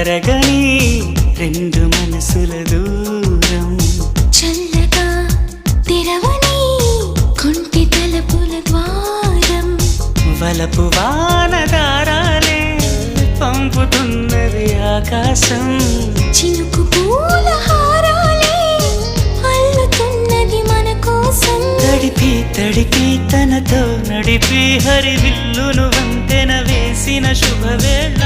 తరగని రెండు మనసుల దూరం చల్లగా తెరవని కొంటి తలుపుల ద్వారం వలపు వానదారాలే పంపుతున్నది ఆకాశం చినుకు పూల హారాలే అల్లుతున్నది మన కోసం తడిపి తడిపి తనతో నడిపి హరివిల్లును వంతెన వేసిన శుభవేళ